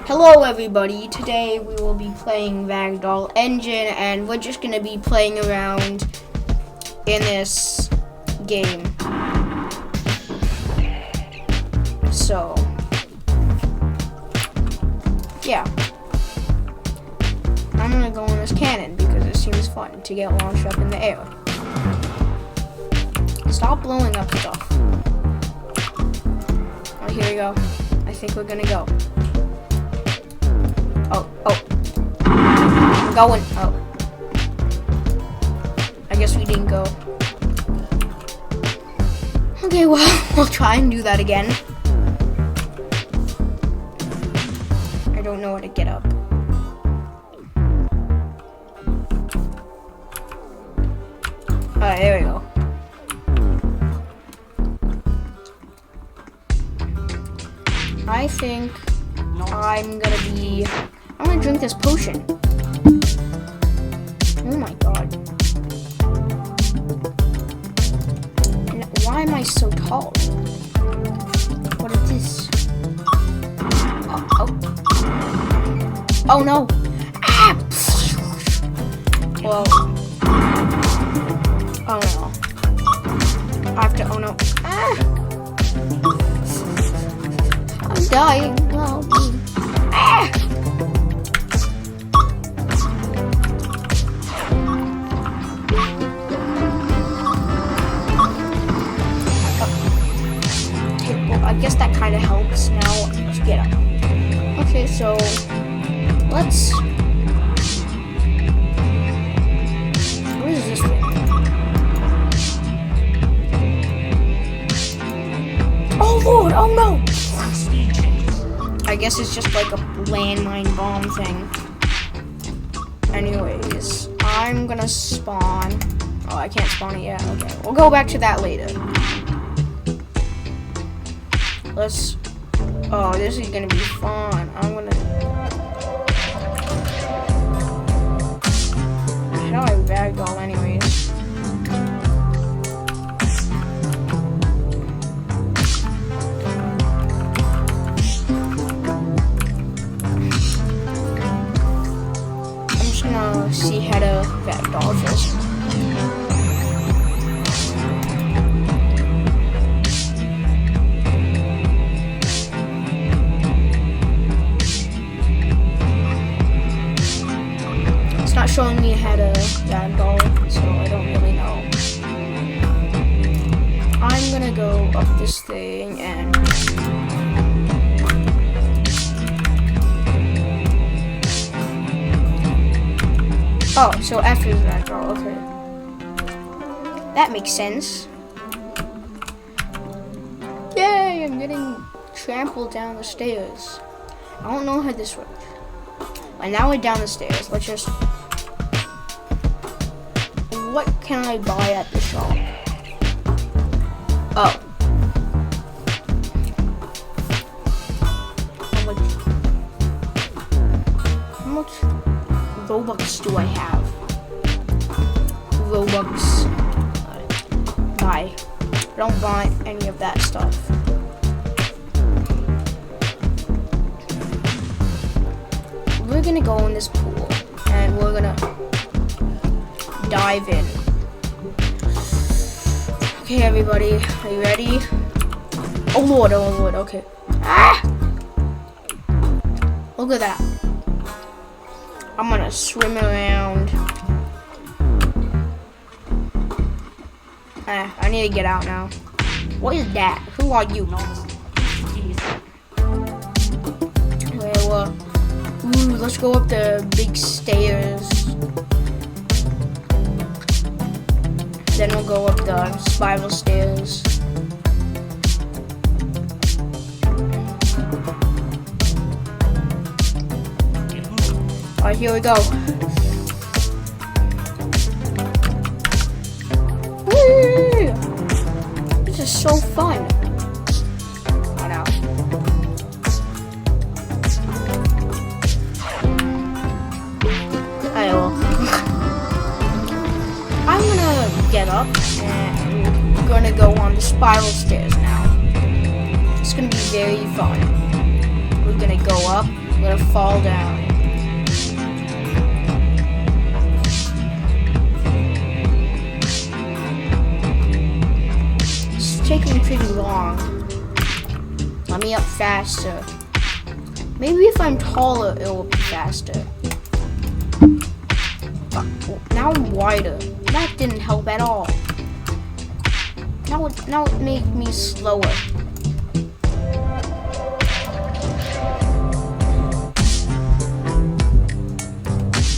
Hello everybody, today we will be playing Ragdoll Engine and we're just going to be playing around in this game. So, yeah. I'm going to go in this cannon because it seems fun to get launched up in the air. Stop blowing up stuff. Oh, here we go. I think we're going to go. Oh. I'm going. Oh. I guess we didn't go. Okay, well, we'll try and do that again. I don't know how to get up. Alright, there we go. I think I'm gonna drink this potion. Oh my god. And why am I so tall? What is this? Oh no! Ah! Well, oh no. I have to, oh no. Ah! I'm dying. Oh, ah! I guess that kind of helps. Now, let's get up. Okay, so let's. What is this thing? Oh lord! Oh no! I guess it's just like a landmine bomb thing. Anyways, I'm gonna spawn. Oh, I can't spawn it yet. Okay, we'll go back to that later. Let's. Oh, this is gonna be fun. I'm gonna. How do I ragdoll, anyways? I'm just gonna see how to ragdoll first. Not showing me how to ragdoll, so I don't really know. I'm gonna go up this thing and oh, so F is ragdoll, okay. That makes sense. Yay, I'm getting trampled down the stairs. I don't know how this works. And now we're down the stairs. Let's just. What can I buy at the shop? Oh. How much Robux do I have? Robux. Buy. I don't buy any of that stuff. We're gonna go in this pool and we're gonna dive in. Okay, everybody, are you ready? Oh lord, okay. Ah! Look at that. I'm gonna swim around. I need to get out now. What is that? Who are you? Well, ooh, let's go up the big stairs. Then we'll go up the spiral stairs. Alright, here we go. Whee! This is so fun. I know. I will. I'm gonna get up and we're gonna go on the spiral stairs now. It's gonna be very fun. We're gonna go up I'm gonna fall down. It's taking pretty long. Let me up faster. Maybe if I'm taller, it will be faster. Now I'm wider. That didn't help at all. Now it made me slower.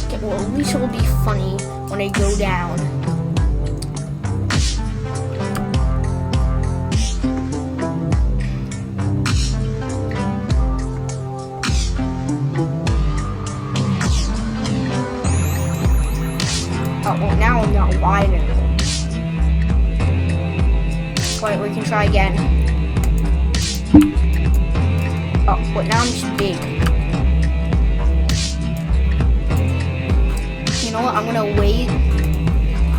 Okay, well, at least it will be funny when I go down. Oh, well, now I'm not wider. Wait, we can try again. Oh, but now I'm just big. You know what? I'm gonna wait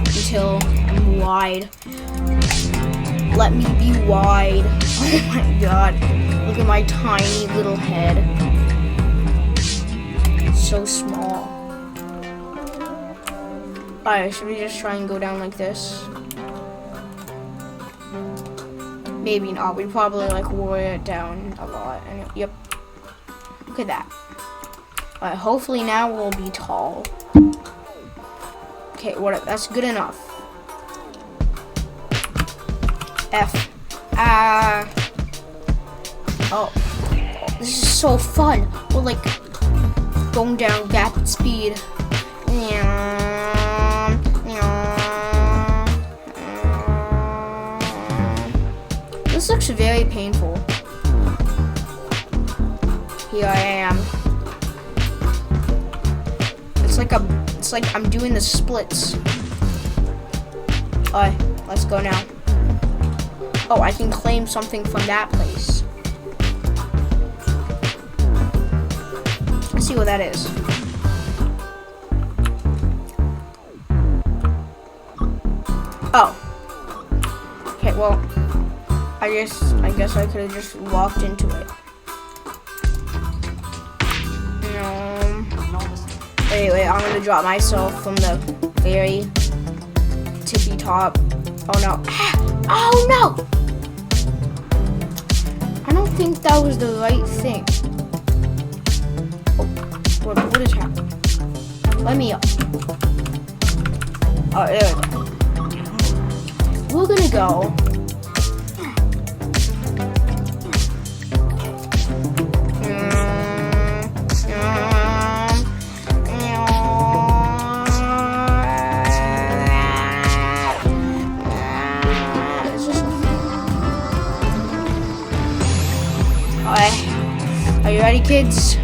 until I'm wide. Let me be wide. Oh my god. Look at my tiny little head. It's so small. Alright, should we just try and go down like this? Maybe not. We probably like wore it down a lot. And yep. Look at that. Alright, hopefully now we'll be tall. Okay, whatever. That's good enough. F. Oh. This is so fun. We're like going down rapid speed. This looks very painful. Here I am. It's like I'm doing the splits. Alright, let's go now. Oh, I can claim something from that place. Let's see what that is. Oh. Okay, well, I guess I could have just walked into it. Wait, I'm gonna drop myself from the very tippy top. Oh no. Oh no! I don't think that was the right thing. Oh, what is happening? Let me up. Oh, there we go. We're gonna go. Are you ready, kids?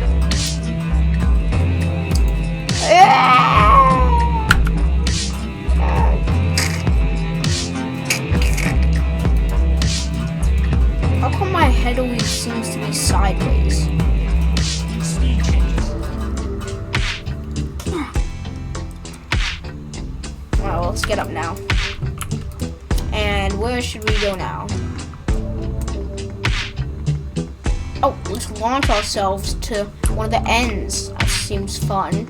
How come my head always seems to be sideways? Well, let's get up now. And where should we go now? Oh, let's launch ourselves to one of the ends. That seems fun.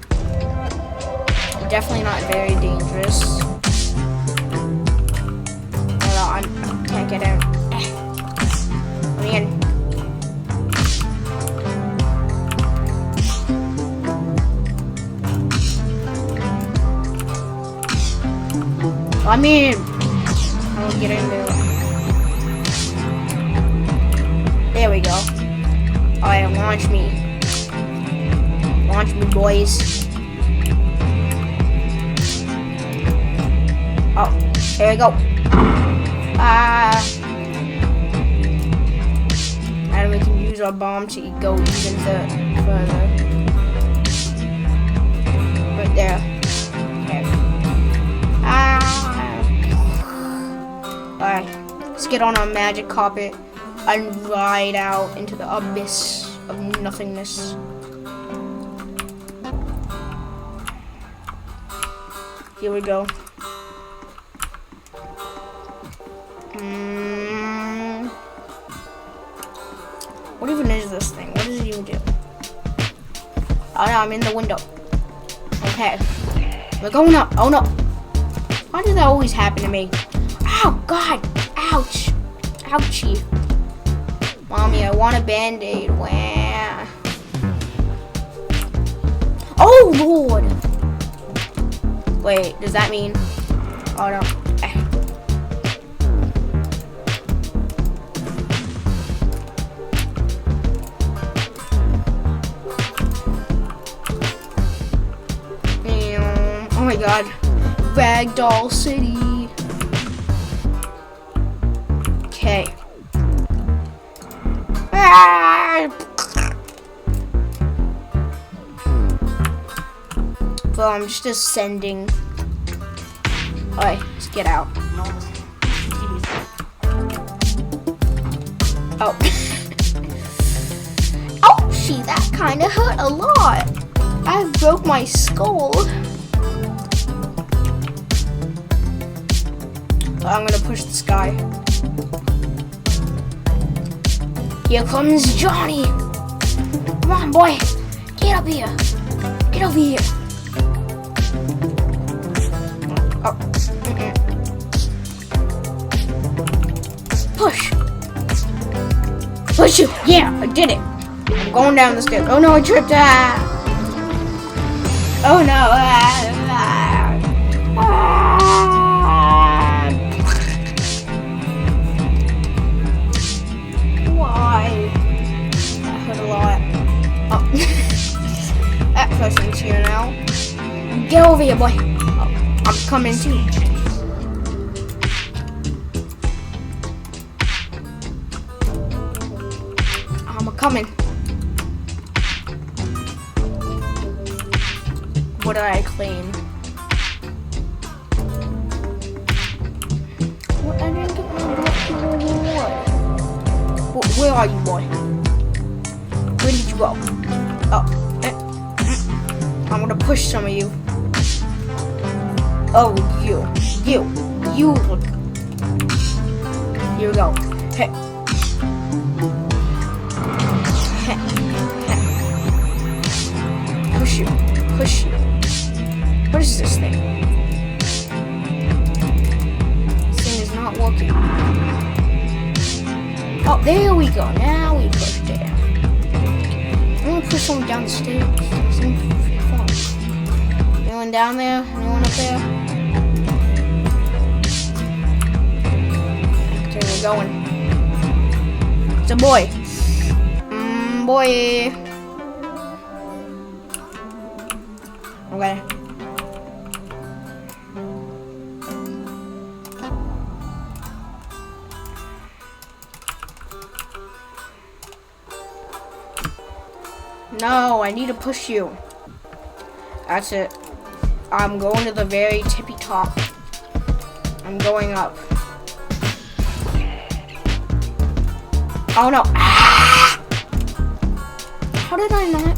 Definitely not very dangerous. Hold on, I can't get in. Let me in. Let me in. I'll get in there. There we go. Alright, launch me. Launch me, boys. Oh, here we go. And we can use our bomb to go even further. Right there. Okay. Alright, let's get on our magic carpet and ride out into the abyss of nothingness. Here we go. What even is this thing? What does it even do? Oh no, I'm in the window. Okay. We're going up. Oh no. Why does that always happen to me? Oh god. Ouch. Ouchie. Mommy, I want a band-aid. Wah. Oh lord. Wait, does that mean? Oh no. Oh my god. Ragdoll City. Okay. Well, I'm just ascending. Alright, let's get out. Oh. Ouchie, that kind of hurt a lot. I broke my skull. I'm gonna push this guy. Here comes Johnny. Come on, boy. Get up here. Get over here. Oh. Push. Push you. Yeah, I did it. I'm going down the stairs. Oh no, I tripped. Oh no. Why? That hurt a lot. Oh. That person's here now. Get over here, boy. Oh, I'm coming too. I'm coming. What did I claim? What? I didn't get my reward. Where are you, boy? Where did you go? Oh. I'm gonna push some of you. Oh, you. Look. Here we go. Hey. Push you. What is this thing? This thing is not working. Oh, there we go. Now we push there. I'm gonna push someone down the stairs. Seems fun. Anyone down there? Anyone up there? Okay, we're going. It's a boy. Boy. Okay. No, I need to push you. That's it. I'm going to the very tippy top. I'm going up. Oh no. Ah! How did I not?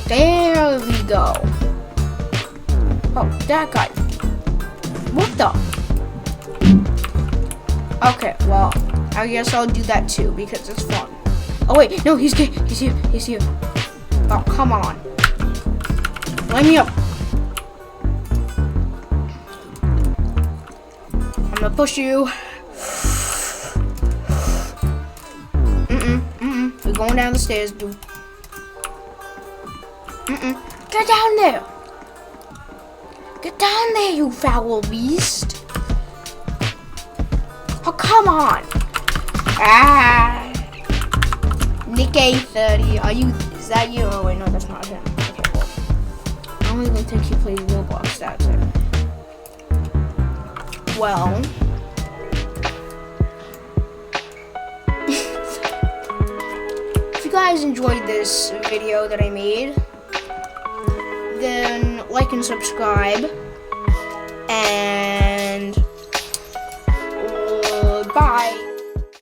There we go. Oh, that guy. What the? Okay, well, I guess I'll do that too because it's fun. Oh wait, no, he's here. Oh, come on. Line me up. I'm gonna push you. We're going down the stairs, dude. Get down there. Get down there, you foul beast. Oh, come on. Ah. Nick A30, is that you? Oh, wait, no, that's not him. Okay, well. I don't even think he plays Roblox, that's it. Well. If you guys enjoyed this video that I made, then like and subscribe, and bye.